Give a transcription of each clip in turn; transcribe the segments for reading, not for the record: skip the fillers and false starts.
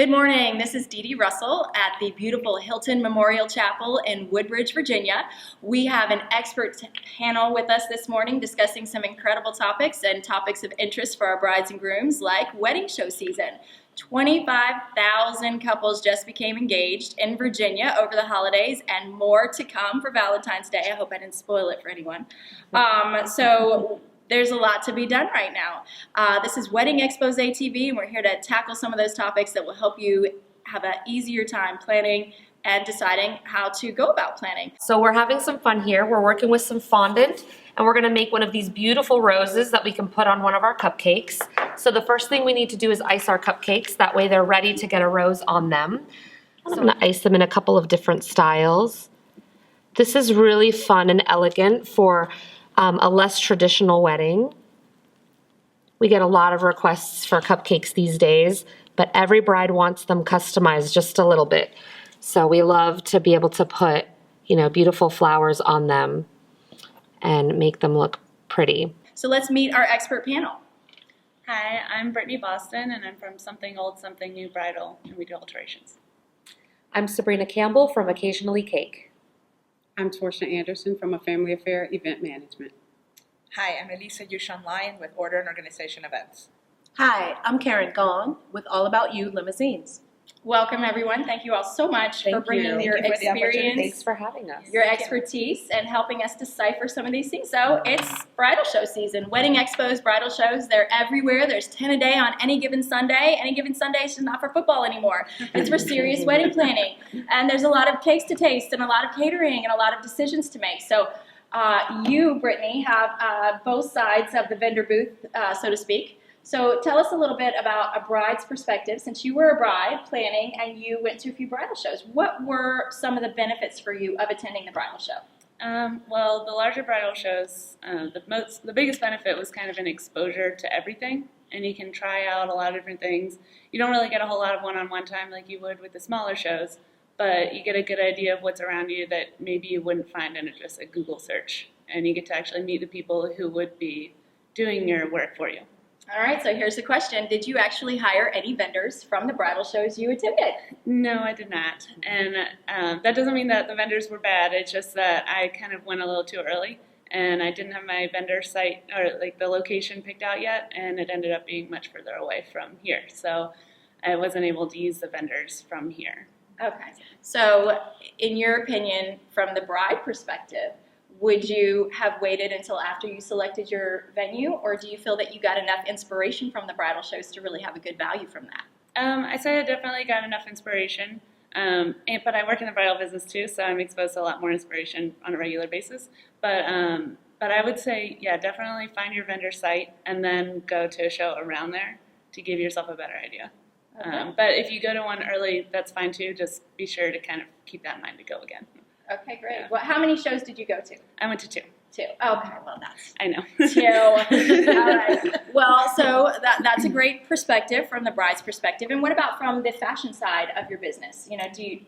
Good morning. This is Dee Dee Russell at the beautiful Hilton Memorial Chapel in Woodbridge, Virginia. We have an expert panel with us this morning discussing some incredible topics and topics of interest for our brides and grooms, like wedding show season. 25,000 couples just became engaged in Virginia over the holidays, and more to come for Valentine's Day. I hope I didn't spoil it for anyone. So there's a lot to be done right now. This is Expos.TV, and we're here to tackle some of those topics that will help you have an easier time planning and deciding how to go about planning. So we're having some fun here. We're working with some fondant, and we're gonna make one of these beautiful roses that we can put on one of our cupcakes. So the first thing we need to do is ice our cupcakes. That way they're ready to get a rose on them. So I'm gonna ice them in a couple of different styles. This is really fun and elegant for a less traditional wedding. We get a lot of requests for cupcakes these days, but every bride wants them customized just a little bit. So we love to be able to put, beautiful flowers on them and make them look pretty. So let's meet our expert panel. Hi, I'm Brittany Boston, and I'm from Something Old, Something New Bridal, and we do alterations. I'm Sabrina Campbell from Occasionally Cake. I'm Torsha Anderson from A Family Affair Event Management. Hi, I'm Elisa Yushan Lyon with Order and Organization Events. Hi, I'm Karen Gong with All About You Limousines. Welcome, everyone. Thank you all so much for bringing your experience, Thanks for having us. your expertise, and helping us decipher some of these things. So it's bridal show season. Wedding expos, bridal shows, they're everywhere. There's 10 a day on any given Sunday. Any given Sunday is just not for football anymore. It's for serious wedding planning. And there's a lot of cakes to taste and a lot of catering and a lot of decisions to make. So you, Brittany, have both sides of the vendor booth, so to speak. So tell us a little bit about a bride's perspective. Since you were a bride planning and you went to a few bridal shows, what were some of the benefits for you of attending the bridal show? Well, the larger bridal shows, the biggest benefit was kind of an exposure to everything, and you can try out a lot of different things. You don't really get a whole lot of one-on-one time like you would with the smaller shows, but you get a good idea of what's around you that maybe you wouldn't find in just a Google search, and you get to actually meet the people who would be doing your work for you. All right, so here's the question. Did you actually hire any vendors from the bridal shows you attended? No, I did not. And that doesn't mean that the vendors were bad. It's just that I kind of went a little too early, and I didn't have my vendor site or the location picked out yet, and it ended up being much further away from here. So I wasn't able to use the vendors from here. Okay. So in your opinion, from the bride perspective, would you have waited until after you selected your venue, or do you feel that you got enough inspiration from the bridal shows to really have a good value from that? I say I definitely got enough inspiration, but I work in the bridal business too, so I'm exposed to a lot more inspiration on a regular basis. But I would say, yeah, definitely find your vendor site and then go to a show around there to give yourself a better idea. Okay. But if you go to one early, that's fine too. Just be sure to kind of keep that in mind to go again. Okay, great. Yeah. Well, how many shows did you go to? I went to 2. 2. Okay, well, that's... I know. 2. All right. Well, so that's a great perspective from the bride's perspective. And what about from the fashion side of your business?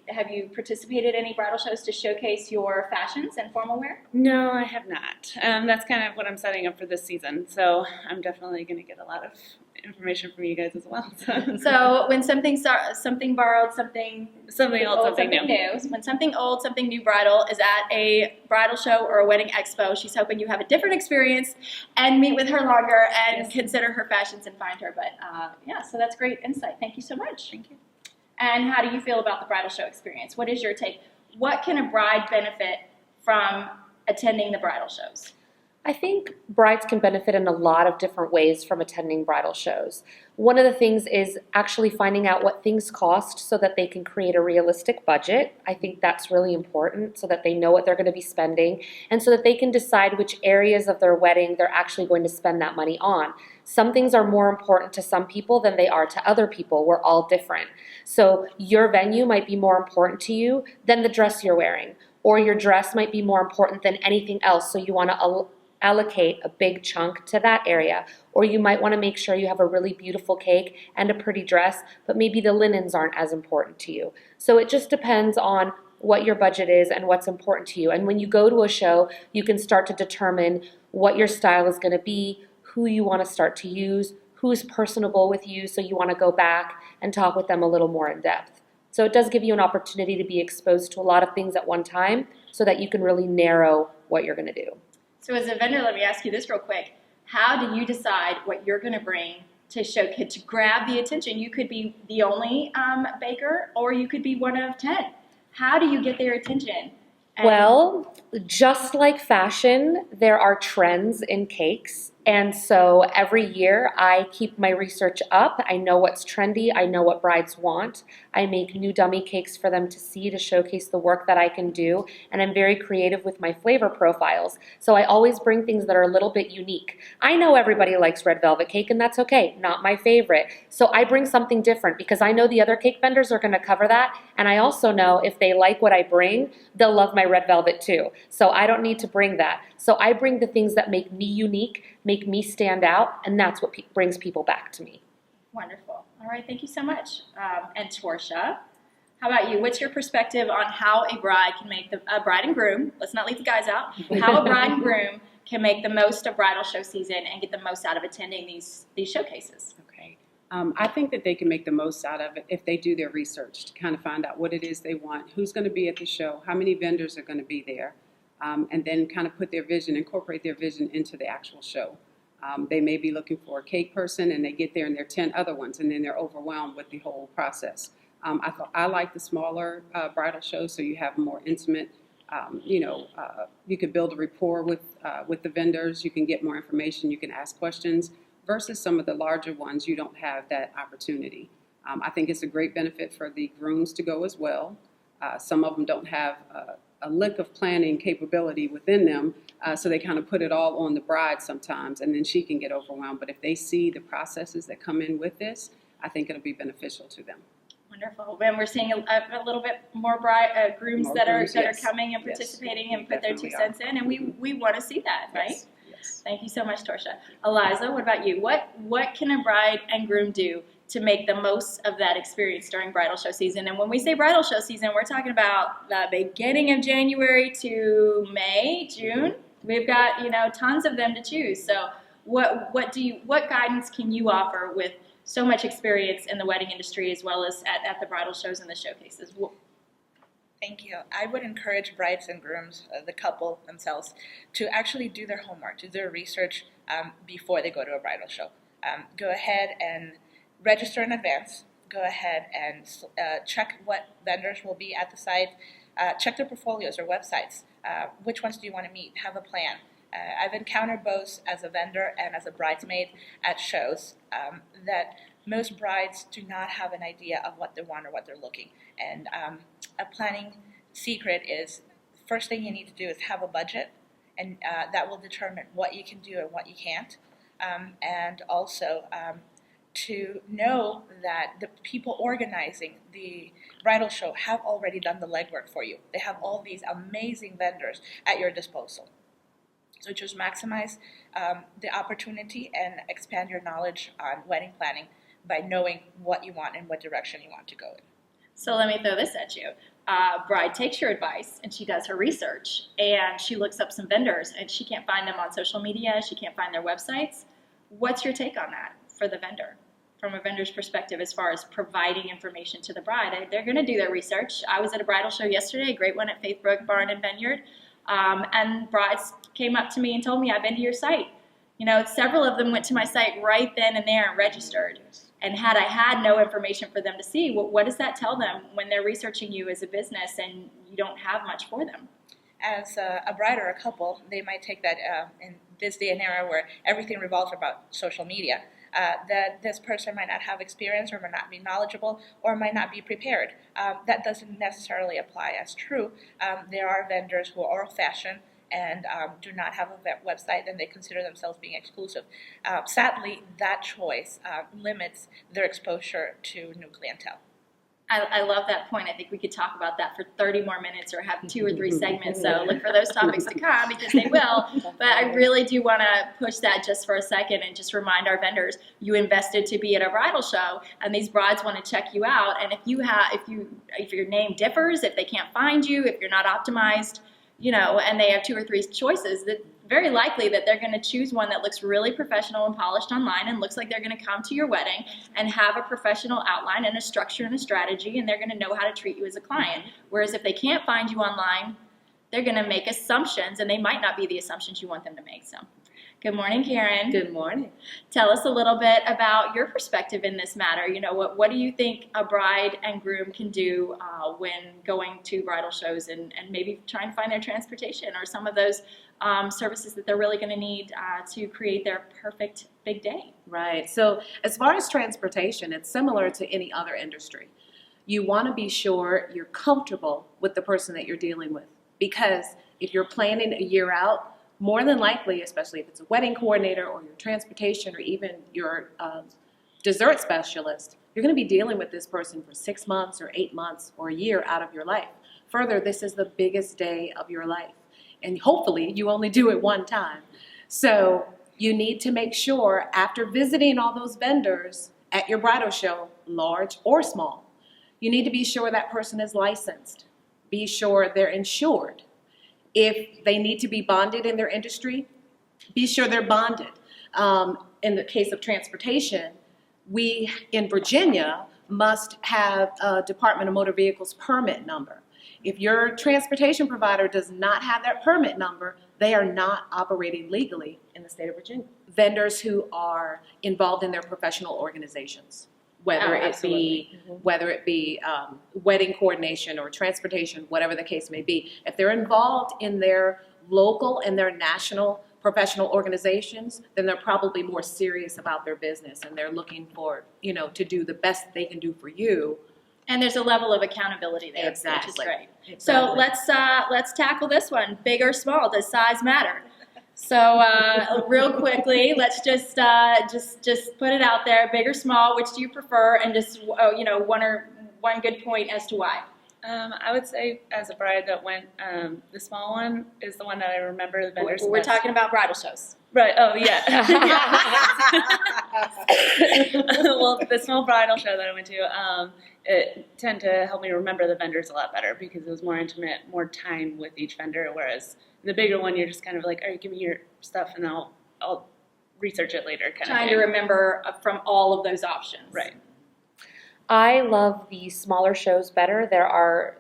Have you participated in any bridal shows to showcase your fashions and formal wear? No, I have not. That's kind of what I'm setting up for this season. So I'm definitely going to get a lot of information from you guys as well. So when something borrowed, something old, something new. When something old, something new bridal is at a bridal show or a wedding expo, she's hoping you have a different experience and meet with her longer and consider her fashions and find her. But yeah, so that's great insight. Thank you so much. Thank you. And how do you feel about the bridal show experience? What is your take? What can a bride benefit from attending the bridal shows? I think brides can benefit in a lot of different ways from attending bridal shows. One of the things is actually finding out what things cost so that they can create a realistic budget. I think that's really important so that they know what they're going to be spending and so that they can decide which areas of their wedding they're actually going to spend that money on. Some things are more important to some people than they are to other people. We're all different. So your venue might be more important to you than the dress you're wearing, or your dress might be more important than anything else, so you want to allocate a big chunk to that area. Or you might want to make sure you have a really beautiful cake and a pretty dress, but maybe the linens aren't as important to you. So it just depends on what your budget is and what's important to you. And when you go to a show, you can start to determine what your style is going to be, who you want to start to use, who's personable with you, so you want to go back and talk with them a little more in depth. So it does give you an opportunity to be exposed to a lot of things at one time so that you can really narrow what you're going to do. So as a vendor, let me ask you this real quick. How do you decide what you're going to bring to showcase, to grab the attention? You could be the only baker, or you could be one of 10. How do you get their attention? Well, just like fashion, there are trends in cakes. And so every year I keep my research up. I know what's trendy. I know what brides want. I make new dummy cakes for them to see, to showcase the work that I can do. And I'm very creative with my flavor profiles. So I always bring things that are a little bit unique. I know everybody likes red velvet cake, and that's okay. Not my favorite. So I bring something different because I know the other cake vendors are going to cover that. And I also know if they like what I bring, they'll love my red velvet too. So I don't need to bring that. So I bring the things that make me unique, make me stand out, and that's what brings people back to me. Wonderful. All right, thank you so much. And Torsha, how about you? What's your perspective on how a bride can make a bride and groom, let's not leave the guys out, how a bride and groom can make the most of bridal show season and get the most out of attending these showcases? Okay. I think that they can make the most out of it if they do their research to kind of find out what it is they want, who's going to be at the show, how many vendors are going to be there, and then kind of put their vision, incorporate their vision into the actual show. They may be looking for a cake person, and they get there and there are 10 other ones, and then they're overwhelmed with the whole process. I like the smaller bridal shows, so you have more intimate. You could build a rapport with the vendors. You can get more information. You can ask questions. Versus some of the larger ones, you don't have that opportunity. I think it's a great benefit for the grooms to go as well. Some of them don't have a lick of planning capability within them, so they kind of put it all on the bride sometimes, and then she can get overwhelmed. But if they see the processes that come in with this, I think it'll be beneficial to them. Wonderful. And we're seeing a little bit more grooms that are coming and participating and put their 2 cents in, and we want to see that, right? Yes. Yes. Thank you so much, Torsha. Eliza, what about you? What can a bride and groom do to make the most of that experience during bridal show season? And when we say bridal show season, we're talking about the beginning of January to May, June. We've got, tons of them to choose. So what guidance can you offer with so much experience in the wedding industry as well as at the bridal shows and the showcases? Thank you. I would encourage brides and grooms, the couple themselves, to actually do their homework, do their research before they go to a bridal show. Go ahead and register in advance. Go ahead and check what vendors will be at the site. Check their portfolios or websites. Which ones do you want to meet? Have a plan. I've encountered both as a vendor and as a bridesmaid at shows that most brides do not have an idea of what they want or what they're looking. And a planning secret is, first thing you need to do is have a budget, and that will determine what you can do and what you can't. And also to know that the people organizing the bridal show have already done the legwork for you. They have all these amazing vendors at your disposal. So just maximize the opportunity and expand your knowledge on wedding planning by knowing what you want and what direction you want to go in. So let me throw this at you. Bride takes your advice and she does her research and she looks up some vendors and she can't find them on social media, she can't find their websites. What's your take on that for the vendor? From a vendor's perspective as far as providing information to the bride. They're going to do their research. I was at a bridal show yesterday, a great one at Faithbrook Barn and Vineyard, and brides came up to me and told me, I've been to your site. Several of them went to my site right then and there and registered. And had I had no information for them to see, what does that tell them when they're researching you as a business and you don't have much for them? As a bride or a couple, they might take that in this day and era where everything revolves about social media, that this person might not have experience or might not be knowledgeable or might not be prepared. That doesn't necessarily apply as true. There are vendors who are old-fashioned and do not have a website, and they consider themselves being exclusive. Sadly, that choice limits their exposure to new clientele. I love that point. I think we could talk about that for 30 more minutes or have 2 or 3 segments. So look for those topics to come because they will. But I really do want to push that just for a second and just remind our vendors, you invested to be at a bridal show and these brides want to check you out. And if your name differs, if they can't find you, if you're not optimized, and they have 2 or 3 choices, that very likely that they're going to choose one that looks really professional and polished online and looks like they're going to come to your wedding and have a professional outline and a structure and a strategy, and they're going to know how to treat you as a client. Whereas if they can't find you online, they're going to make assumptions, and they might not be the assumptions you want them to make. So, good morning, Karen. Good morning. Tell us a little bit about your perspective in this matter. You know, what do you think a bride and groom can do when going to bridal shows and maybe trying to find their transportation or some of those services that they're really going to need to create their perfect big day? Right. So as far as transportation, it's similar to any other industry. You want to be sure you're comfortable with the person that you're dealing with, because if you're planning a year out, more than likely, especially if it's a wedding coordinator or your transportation or even your dessert specialist, you're going to be dealing with this person for 6 months or 8 months or a year out of your life. Further, this is the biggest day of your life, and hopefully you only do it one time. So you need to make sure, after visiting all those vendors at your bridal show, large or small, you need to be sure that person is licensed. Be sure they're insured. If they need to be bonded in their industry, be sure they're bonded. In the case of transportation, we in Virginia must have a Department of Motor Vehicles permit number. If your transportation provider does not have that permit number, they are not operating legally in the state of Virginia. Vendors who are involved in their professional organizations, whether it be wedding coordination or transportation, whatever the case may be. If they're involved in their local and their national professional organizations, then they're probably more serious about their business, and they're looking for, to do the best they can do for you. And there's a level of accountability there, Exactly. which is great. Exactly. So let's tackle this one. Big or small? Does size matter? So real quickly, let's just put it out there. Big or small? Which do you prefer? And just one good point as to why. I would say, as a bride that went, the small one is the one that I remember the vendors. We're talking about bridal shows. Right. Oh, yeah. Well, the small bridal show that I went to, it tended to help me remember the vendors a lot better because it was more intimate, more time with each vendor. Whereas the bigger one, you're just kind of like, all right, give me your stuff, and I'll research it later. Trying to remember from all of those options. Right. I love the smaller shows better.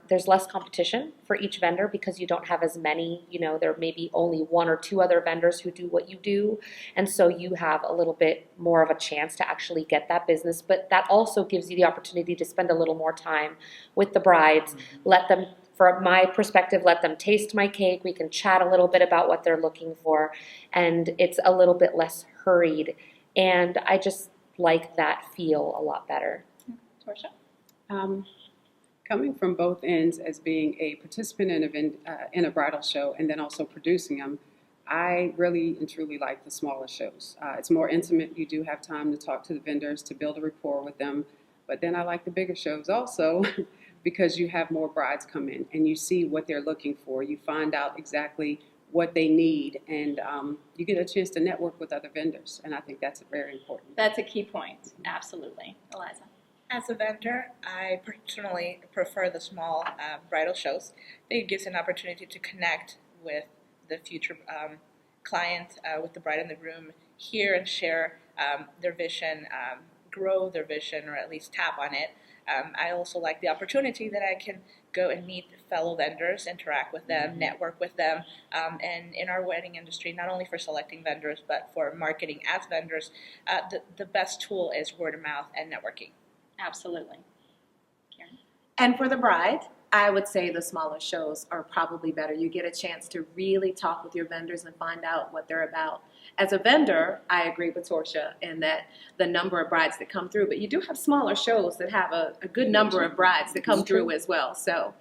There's less competition for each vendor because you don't have as many, there may be only 1 or 2 other vendors who do what you do. And so you have a little bit more of a chance to actually get that business. But that also gives you the opportunity to spend a little more time with the brides. Let them, from my perspective, let them taste my cake. We can chat a little bit about what they're looking for. And it's a little bit less hurried. And I just like that feel a lot better. Coming from both ends as being a participant in a bridal show and then also producing them, I really and truly like the smaller shows. It's more intimate. You do have time to talk to the vendors, to build a rapport with them. But then I like the bigger shows also because you have more brides come in and you see what they're looking for. You find out exactly what they need, and you get a chance to network with other vendors, and I think that's very important. That's a key point. Absolutely. Eliza? As a vendor, I personally prefer the small bridal shows. It gives an opportunity to connect with the future client, with the bride and the groom, hear and share their vision, grow their vision, or at least tap on it. I also like the opportunity that I can go and meet fellow vendors, interact with them, network with them, and in our wedding industry, not only for selecting vendors, but for marketing as vendors, the best tool is word of mouth and networking. Absolutely. Karen? And for the bride, I would say the smaller shows are probably better. You get a chance to really talk with your vendors and find out what they're about. As a vendor, I agree with Torcia in that the number of brides that come through, but you do have smaller shows that have a good number of brides that come through as well. So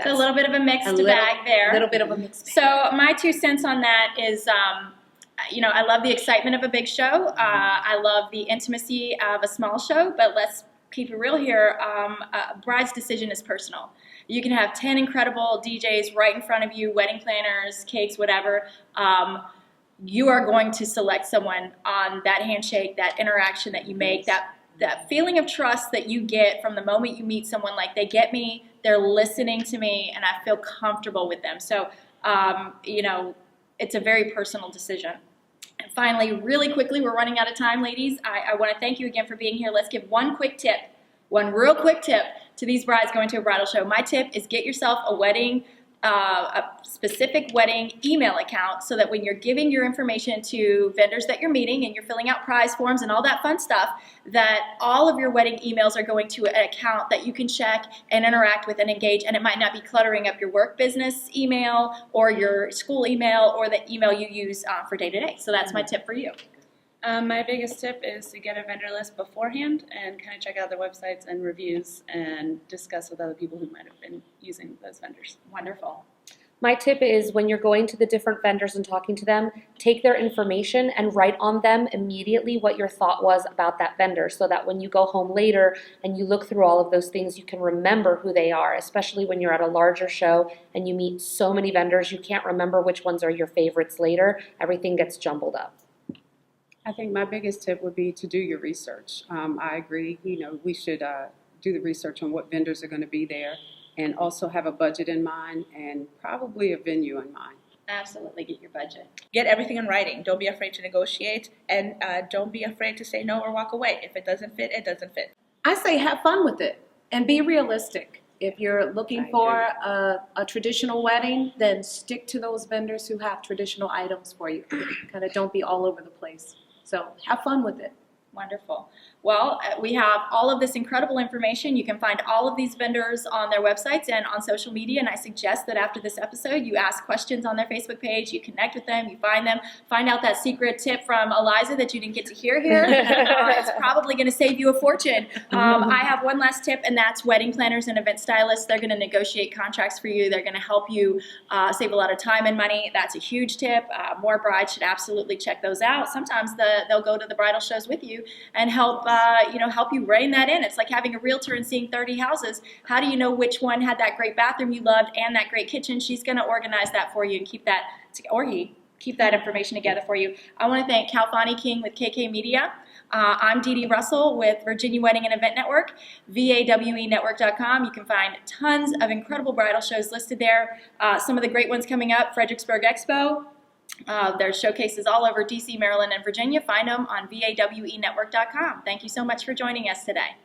a little bit of a mixed bag there. A little bit of a mixed bag. So my 2 cents on that is, I love the excitement of a big show. I love the intimacy of a small show, but let's keep it real here. A bride's decision is personal. You can have 10 incredible DJs right in front of you, wedding planners, cakes, whatever. You are going to select someone on that handshake, that interaction that you make, that feeling of trust that you get from the moment you meet someone, like they get me, they're listening to me, and I feel comfortable with them. So, it's a very personal decision. And finally, really quickly, we're running out of time, ladies. I want to thank you again for being here. Let's give one real quick tip to these brides going to a bridal show. My tip is get yourself a specific wedding email account so that when you're giving your information to vendors that you're meeting and you're filling out prize forms and all that fun stuff, that all of your wedding emails are going to an account that you can check and interact with and engage, and it might not be cluttering up your work business email or your school email or the email you use for day-to-day. So that's my tip for you. My biggest tip is to get a vendor list beforehand and kind of check out their websites and reviews and discuss with other people who might have been using those vendors. Wonderful. My tip is when you're going to the different vendors and talking to them, take their information and write on them immediately what your thought was about that vendor so that when you go home later and you look through all of those things, you can remember who they are, especially when you're at a larger show and you meet so many vendors, you can't remember which ones are your favorites later. Everything gets jumbled up. I think my biggest tip would be to do your research. I agree, we should do the research on what vendors are going to be there and also have a budget in mind and probably a venue in mind. Absolutely, get your budget. Get everything in writing. Don't be afraid to negotiate, and don't be afraid to say no or walk away. If it doesn't fit, it doesn't fit. I say have fun with it and be realistic. If you're looking for a traditional wedding, then stick to those vendors who have traditional items for you. Kind of don't be all over the place. So have fun with it. Wonderful. Well, we have all of this incredible information. You can find all of these vendors on their websites and on social media, and I suggest that after this episode, you ask questions on their Facebook page, you connect with them, you find them, find out that secret tip from Eliza that you didn't get to hear here. It's probably going to save you a fortune. I have one last tip, and that's wedding planners and event stylists. They're going to negotiate contracts for you. They're going to help you save a lot of time and money. That's a huge tip. More brides should absolutely check those out. Sometimes they'll go to the bridal shows with you and help you rein that in. It's like having a realtor and seeing 30 houses. How do you know which one had that great bathroom you loved and that great kitchen? She's going to organize that for you and keep that, or he, keep that information together for you. I want to thank Kalfani King with KK Media. I'm Dee Dee Russell with Virginia Wedding and Event Network, VAWE-network.com. You can find tons of incredible bridal shows listed there. Some of the great ones coming up, Fredericksburg Expo. There's showcases all over DC, Maryland, and Virginia. Find them on VAWE-network.com. Thank you so much for joining us today.